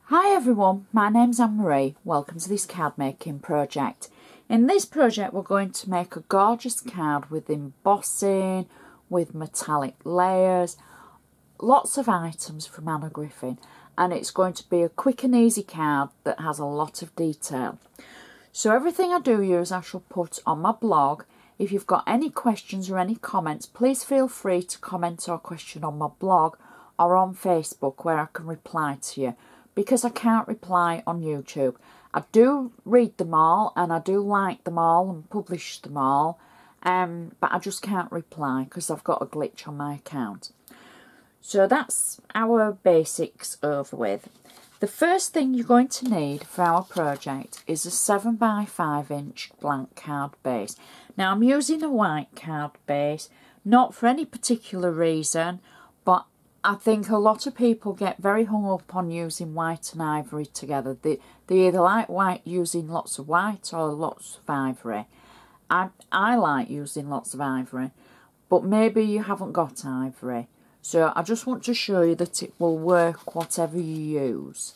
Hi everyone, my name's Anne-Marie. Welcome to this card making project. In this project we're going to make a gorgeous card with embossing, with metallic layers, lots of items from Griffin, and it's going to be a quick and easy card that has a lot of detail. So everything I do use I shall put on my blog. If you've got any questions or any comments, please feel free to comment or question on my blog or on Facebook where I can reply to you, because I can't reply on YouTube. I do read them all and I do like them all and publish them all, but I just can't reply because I've got a glitch on my account. So that's our basics over with. The first thing you're going to need for our project is a 7x5" blank card base. Now I'm using a white card base, not for any particular reason, but I think a lot of people get very hung up on using white and ivory together. They either like white, using lots of white, or lots of ivory. I like using lots of ivory, but maybe you haven't got ivory. So I just want to show you that it will work whatever you use.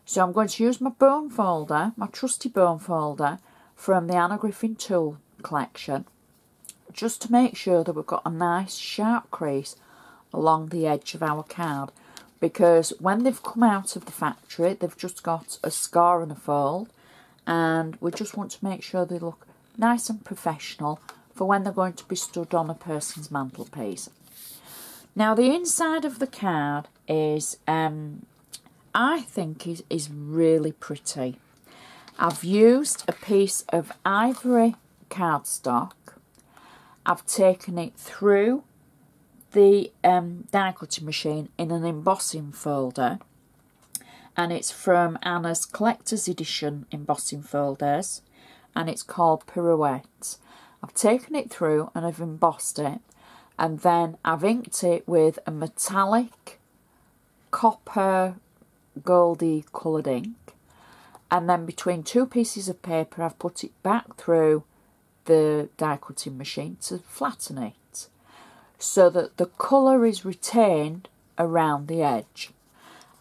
So I'm going to use my bone folder, my trusty bone folder from the Griffin tool collection, just to make sure that we've got a nice sharp crease along the edge of our card, because when they've come out of the factory they've just got a scar and a fold, and we just want to make sure they look nice and professional for when they're going to be stood on a person's mantelpiece. Now the inside of the card is I think is really pretty. I've used a piece of ivory cardstock. I've taken it through the die cutting machine in an embossing folder, and it's from Anna's collector's edition embossing folders, and it's called Pirouette. I've taken it through and I've embossed it, and then I've inked it with a metallic copper goldy coloured ink, and then between two pieces of paper I've put it back through the die cutting machine to flatten it, so that the colour is retained around the edge.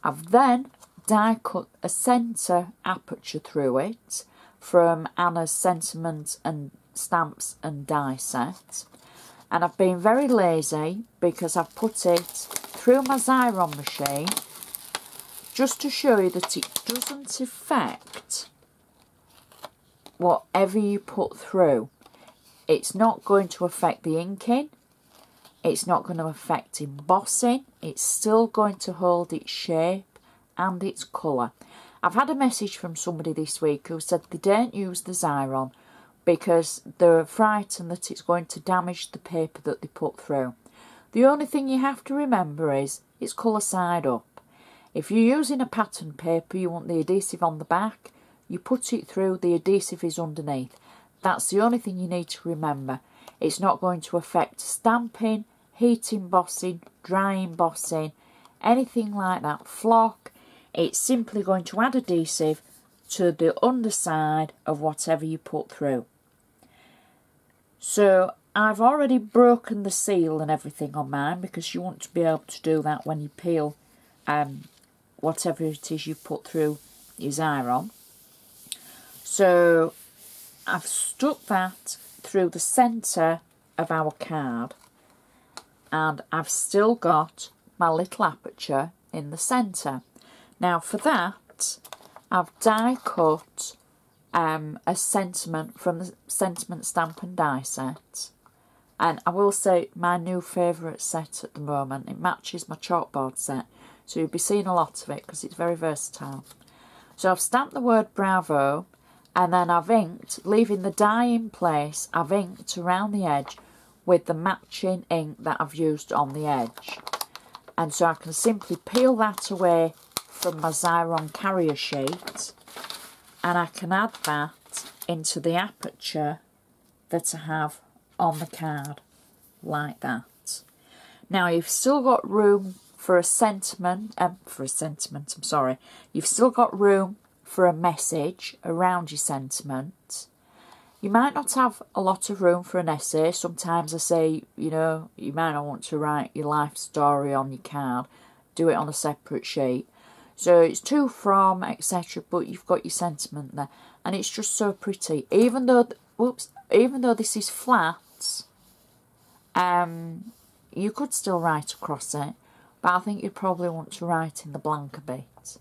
I've then die cut a centre aperture through it from Anna's Sentiment and Stamps and Die set, and I've been very lazy because I've put it through my Xyron machine just to show you that it doesn't affect whatever you put through. It's not going to affect the inking. It's not going to affect embossing. It's still going to hold its shape and its colour. I've had a message from somebody this week who said they don't use the Xyron because they're frightened that it's going to damage the paper that they put through. The only thing you have to remember is it's colour side up. If you're using a pattern paper, you want the adhesive on the back, you put it through, the adhesive is underneath. That's the only thing you need to remember. It's not going to affect stamping, heat embossing, dry embossing, anything like that, flock. It's simply going to add adhesive to the underside of whatever you put through. So I've already broken the seal and everything on mine, because you want to be able to do that when you peel whatever it is you put through your Xyron. So I've stuck that through the centre of our card, and I've still got my little aperture in the centre. Now for that I've die cut a sentiment from the Sentiment Stamp and Die set, and I will say my new favourite set at the moment. It matches my chalkboard set, so you'll be seeing a lot of it because it's very versatile. So I've stamped the word Bravo, and then I've inked, leaving the die in place, I've inked around the edge with the matching ink that I've used on the edge. And so I can simply peel that away from my Xyron carrier sheet, and I can add that into the aperture that I have on the card, like that. Now you've still got room for a sentiment, you've still got room for a message around your sentiment. You might not have a lot of room for an essay. Sometimes I say, you know, you might not want to write your life story on your card, do it on a separate sheet. So it's to, from, etc. But you've got your sentiment there. And it's just so pretty. Even though, even though this is flat, you could still write across it. But I think you'd probably want to write in the blank a bit.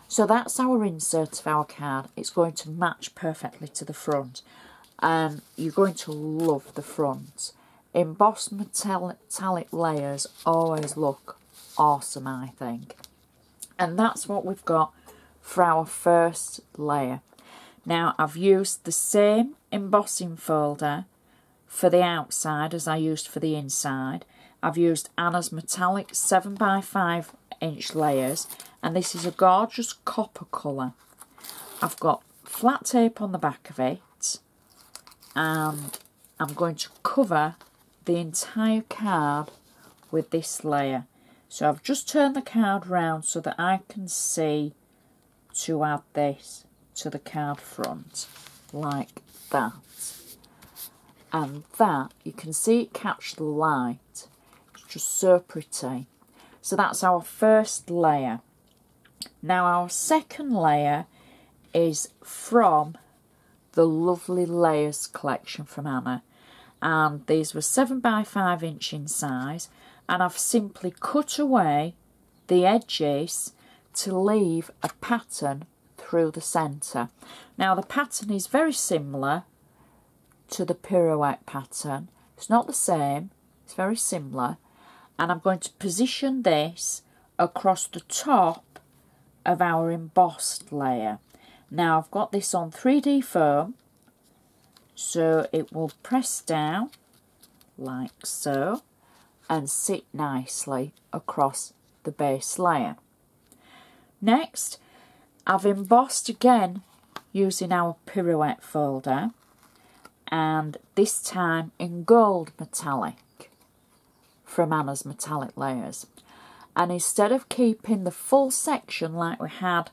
So that's our insert of our card. It's going to match perfectly to the front. You're going to love the front. Embossed metallic layers always look awesome, I think. And that's what we've got for our first layer. Now I've used the same embossing folder for the outside as I used for the inside. I've used Anna's metallic 7x5 inch layers, and this is a gorgeous copper colour. I've got flat tape on the back of it, and I'm going to cover the entire card with this layer. So I've just turned the card round so that I can see to add this to the card front, like that. And that, you can see it catch the light. It's just so pretty. So that's our first layer. Now our second layer is from the Lovely Layers collection from Anna. And these were 7x5 inch in size. And I've simply cut away the edges to leave a pattern through the centre. Now the pattern is very similar to the pirouette pattern. It's not the same, it's very similar. And I'm going to position this across the top of our embossed layer. Now I've got this on 3D foam, so it will press down like so and sit nicely across the base layer. Next, I've embossed again using our pirouette folder, and this time in gold metallic from Anna's metallic layers. And instead of keeping the full section like we had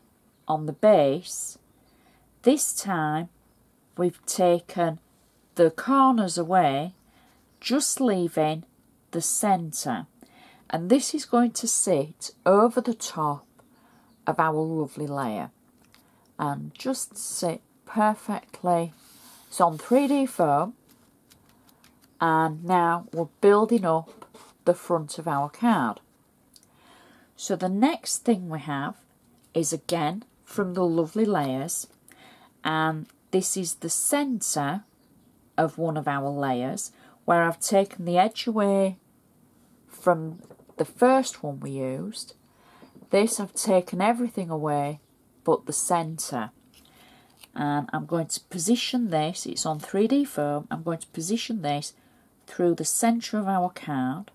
on the base, this time we've taken the corners away, just leaving the centre, and this is going to sit over the top of our lovely layer and just sit perfectly. It's on 3D foam, and now we're building up the front of our card. So the next thing we have is again from the Lovely Layers, and this is the centre of one of our layers where I've taken the edge away from the first one we used. This I've taken everything away but the centre, and I'm going to position this, it's on 3D foam, I'm going to position this through the centre of our card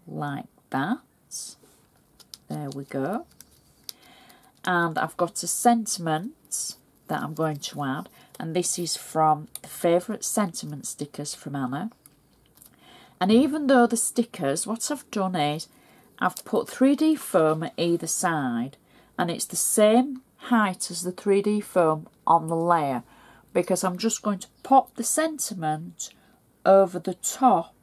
like that. There we go. And I've got a sentiment that I'm going to add, and this is from the favourite sentiment stickers from Anna. And even though the stickers, what I've done is I've put 3D foam at either side, and it's the same height as the 3D foam on the layer, because I'm just going to pop the sentiment over the top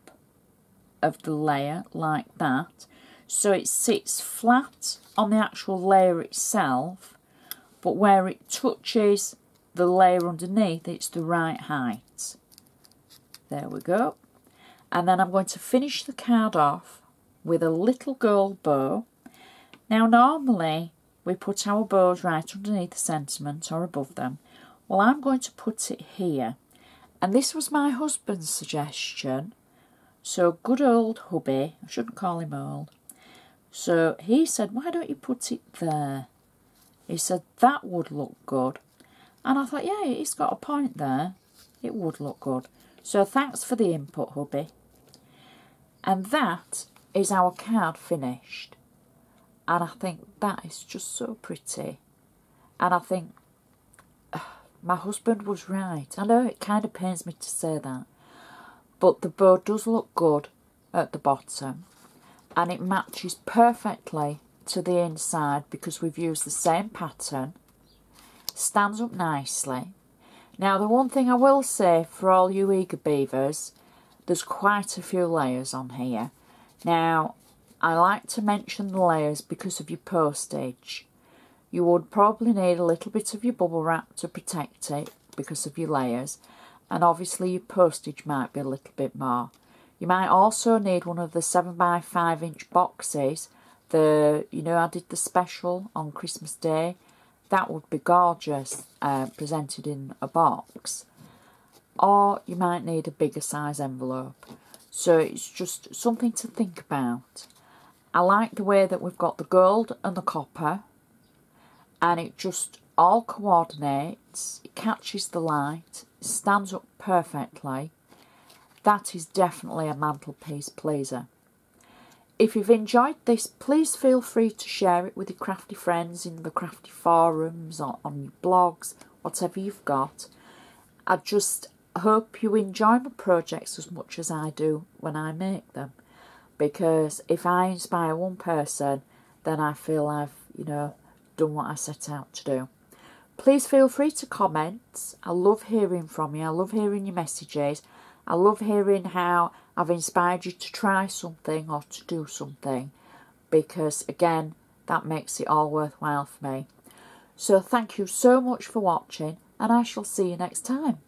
of the layer like that, so it sits flat on the actual layer itself, but where it touches the layer underneath, it's the right height. There we go. And then I'm going to finish the card off with a little gold bow. Now normally we put our bows right underneath the sentiment or above them. Well, I'm going to put it here. And this was my husband's suggestion. So good old hubby, I shouldn't call him old. So he said, why don't you put it there? He said that would look good. And I thought, yeah, he's got a point there. It would look good. So thanks for the input, hubby. And that is our card finished. And I think that is just so pretty. And I think my husband was right. I know it kind of pains me to say that, but the bow does look good at the bottom, and it matches perfectly to the inside because we've used the same pattern. Stands up nicely. Now the one thing I will say for all you eager beavers, there's quite a few layers on here. Now I like to mention the layers because of your postage. You would probably need a little bit of your bubble wrap to protect it because of your layers, and obviously your postage might be a little bit more. You might also need one of the 7x5" boxes. You know, I did the special on Christmas Day. That would be gorgeous, presented in a box. Or you might need a bigger size envelope. So it's just something to think about. I like the way that we've got the gold and the copper, and it just all coordinates. It catches the light, it stands up perfectly. That is definitely a mantelpiece pleaser. If you've enjoyed this, please feel free to share it with your crafty friends in the crafty forums or on your blogs, whatever you've got. I just hope you enjoy my projects as much as I do when I make them, because if I inspire one person, then I feel I've, done what I set out to do. Please feel free to comment. I love hearing from you. I love hearing your messages. I love hearing how I've inspired you to try something or to do something, because again, that makes it all worthwhile for me. So thank you so much for watching, and I shall see you next time.